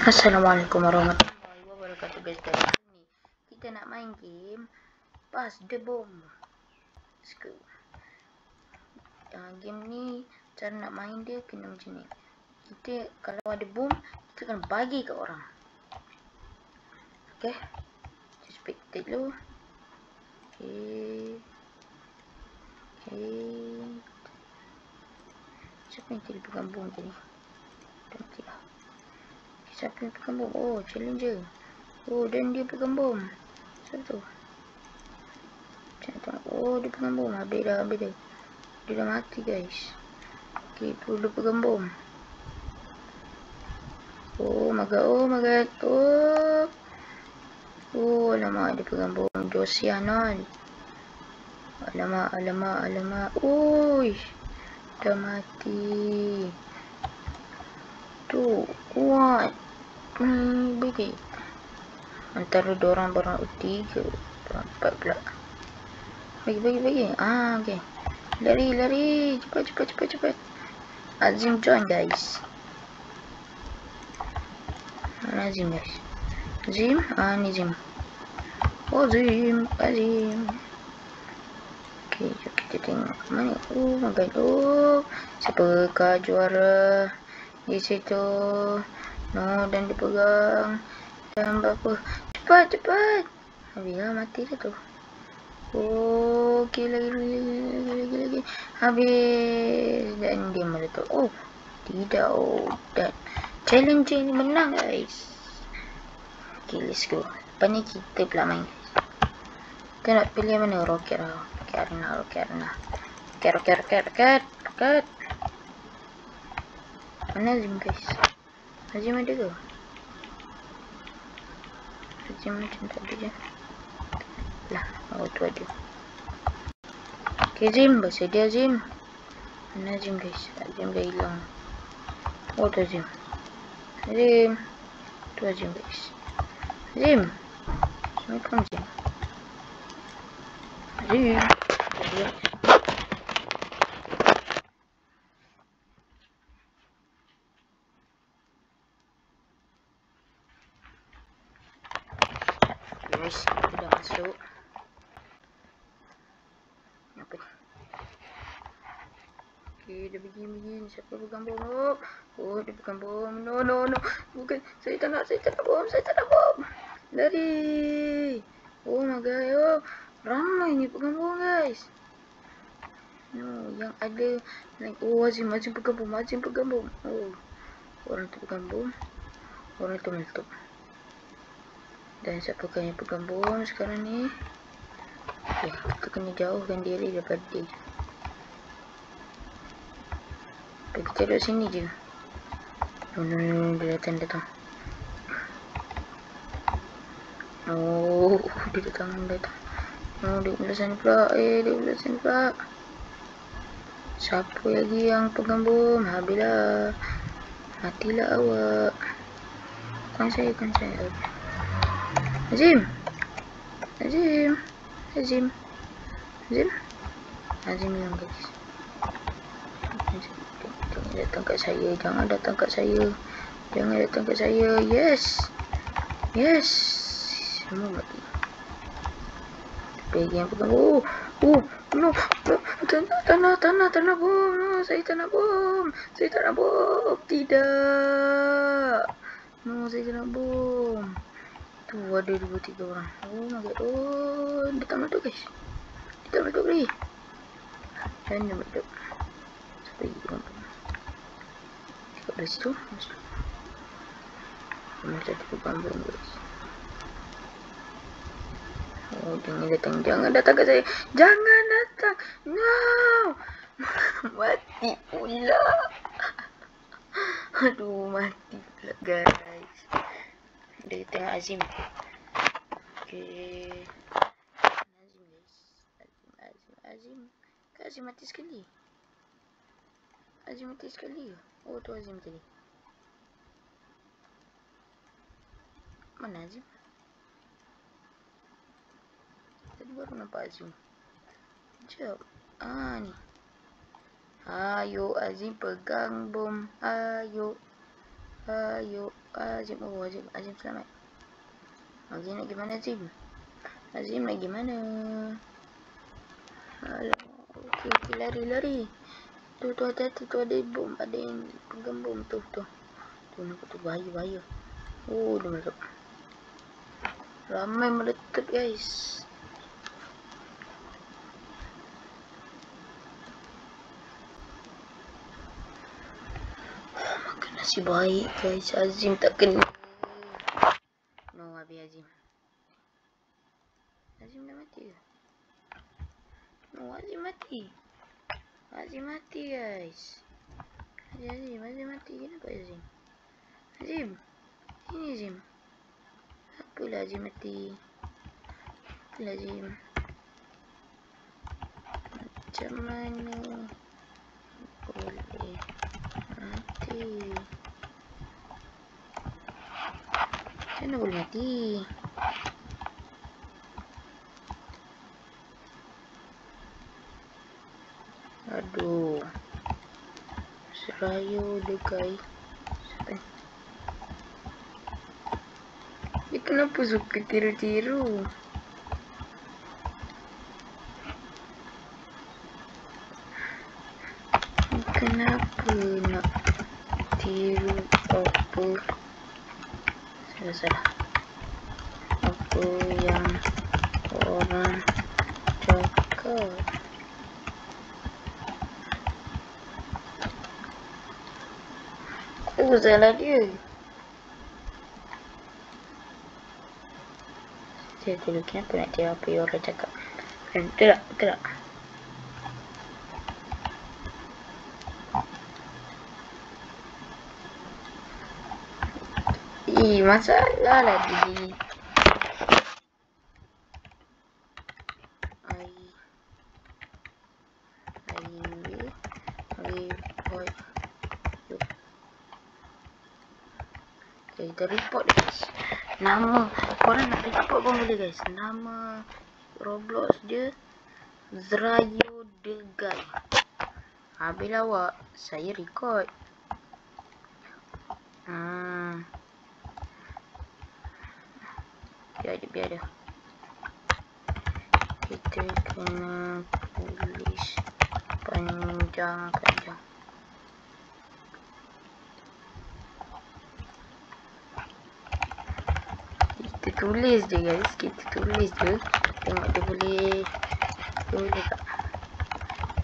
Assalamualaikum warahmatullahi wabarakatuh guys. Dan hari ni kita nak main game Pass the Bomb. Let's go. Game ni cara nak main dia kena macam ni. Kita kalau ada bom, kita akan bagi ke orang. Okay, just pick dulu. Okay. Siapa yang tadi pegang bom tadi? Nantilah. Siapa yang pegang bom? Oh, challenger. Oh, dan dia pegang bom. Siapa tu? Oh, dia pegang bom. Habis dah. Dia dah mati guys. Okay, perlu pegang bom. Oh my god. Oh, alamak, dia pegang bom. Josianon. Alamak. Ui, dah mati. Tu, kuat. Bagi. Antara dorang bertiga. Empat pula. Bagi. Okay. Lari. Cepat. Azim join guys. Mana Azim guys? Azim? Ni Azim. Oh, Azim. Okay, jom kita tengok. Mana? Oh my god. Oh, siapakah juara di situ? No, dan dia pegang. Dan berapa? Cepat. Habislah mati dia tu. Oh, okay, lagi. Habis. Dan dia meletup. Oh, tidak. Oh, dan challenger ni menang guys. Okay, let's go. Lepas ni kita pula main guys. Kita nak pilih mana? Roket arena. Roket. Mana Azim guys? Azim ada ke? Azim macam tak ada je. Lah, oh tu ada. Okay Azim, bersedia Azim. Mana Azim guys? Azim dah hilang. Oh tu Azim. Tu Azim guys. Azim. Assalamualaikum Azim. Guys, kita dah masuk. Apa ni? Okay, dia begini. Siapa pegang bom? Oh, dia pegang bom. No. Bukan. Saya tak nak bom. Lari. Oh my god. Oh, ramai ni pegang bom guys. No, yang ada like, oh Azim pegang bom. Oh, orang tu pegang bom. Orang tu meletup. Dan siapakah yang pegang bom sekarang ni? Okay, kita kena jauhkan diri daripada dia. Kita duduk sini je. No, dia datang. Oh, dia datang. Oh, dia belah sana pula. Siapa lagi yang pegang bom? Habislah. Matilah awak. Bukan saya. Azim hilang guys. Jangan datang kat saya. Yes. Semua mati. Pergi yang pegang. Oh, no. Tanah bom. No, saya tak nak bom. Tidak. No, saya tak nak bom. Tu ada 2-3 orang. Oh my god. Oh, dia tak meletup guys. Dia meletup lagi. Dan dia meletup. Sampai orang tu. Dekat dari situ. Macam tu pegang bom guys. Oh, jangan datang kat saya. Jangan datang. No. Mati pula. Aduh, mati pula guys. Dia tengok Azim. Okay. Azim guys. Azim. Kan Azim mati sekali. Oh, tu Azim tadi. Mana Azim? Tadi baru nampak Azim. Sekejap. Ni. Ayo Azim pegang bom. Ayo. Ayo, Azim. Oh, Azim selamat. Azim nak gimana, Azim? Azim nak gimana? Alamak. Okey, lari. Tu hati-hati, tu ada bom, ada yang pegang bom tu. Tu nampak tu, bahaya. Oh, dia meletup. Ramai meletup, guys. Makan nasi baik, guys. Azim tak kena. No, habis Azim. Azim dah mati ke? No, Azim mati. Azim mati, guys. Azim mati. Kenapa Azim? Azim. Ini Azim. Apalah Azim mati. Azim. Macam mana boleh mati? Macam mana boleh mati? Aduh. Serayu degai. Siapa ni? Dia kenapa suka tiru-tiru? Kenapa nak tiru apa? Salah. Apa yang orang cakap? Oh, salah dia. Saya dulu kenapa nak tiru apa yang orang cakap? Betul tak? Masalah lagi. Okay, kita report guys. Nama korang nak report pun boleh guys. Nama Roblox dia Zrayo Degai. Habis lawak saya record. Biar dia. Kita kena tulis panjang. Kita tulis je guys. Tengok dia boleh tak?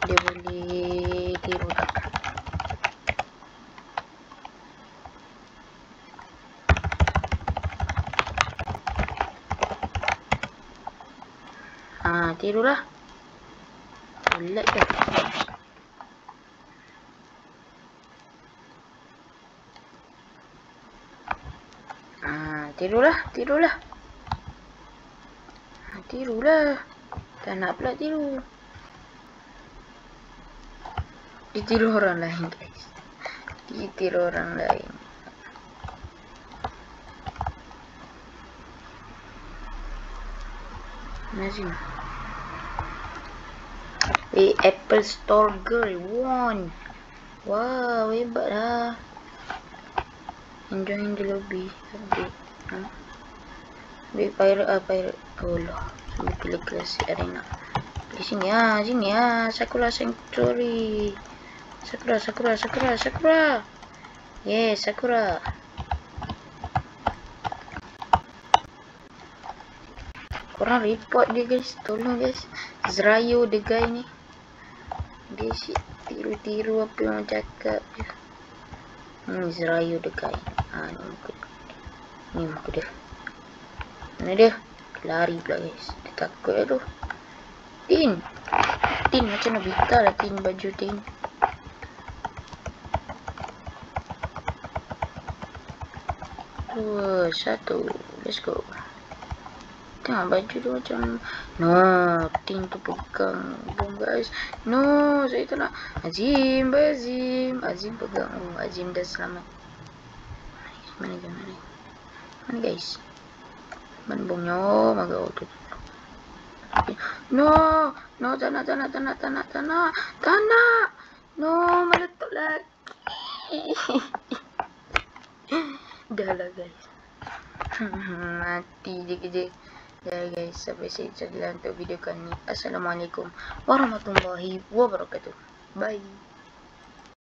Dia boleh tiru tak? Tirulah. Lag dah. Tirulah. Tak nak pula tiru. Dia tiru orang lain guys. Nazim. Apple Store Girl won. Wow, hebat lah. Enjoying the lobby. Ambil pirate. Oh lah. Sambil pilih classic arena. Di sini Sakura Sanctuary. Sakura. Yes, Sakura. Korang report dia guys. Tolong guys. Zrayo Degai ni. Dia tiru-tiru apa yang cakap je. Zrayo Degai. Ni muka dia. Mana dia? Lari pula guys. Dia takut lah tu. Tin macam Nobita lah. Tin baju Tin. Dua, satu. Let's go. Tengok baju tu macam. No, Tin tu pegang bom guys. No, saya tak nak. Azim pegang. Oh, Azim dah selamat. Mana guys? Mana bomnya? Oh my god. No, tak nak. No, meletup lagi. Dah lah guys. Mati je kerja. Dah guys, sampai sini sajalah untuk video kali ni. Assalamualaikum warahmatullahi wabarakatuh. Bye.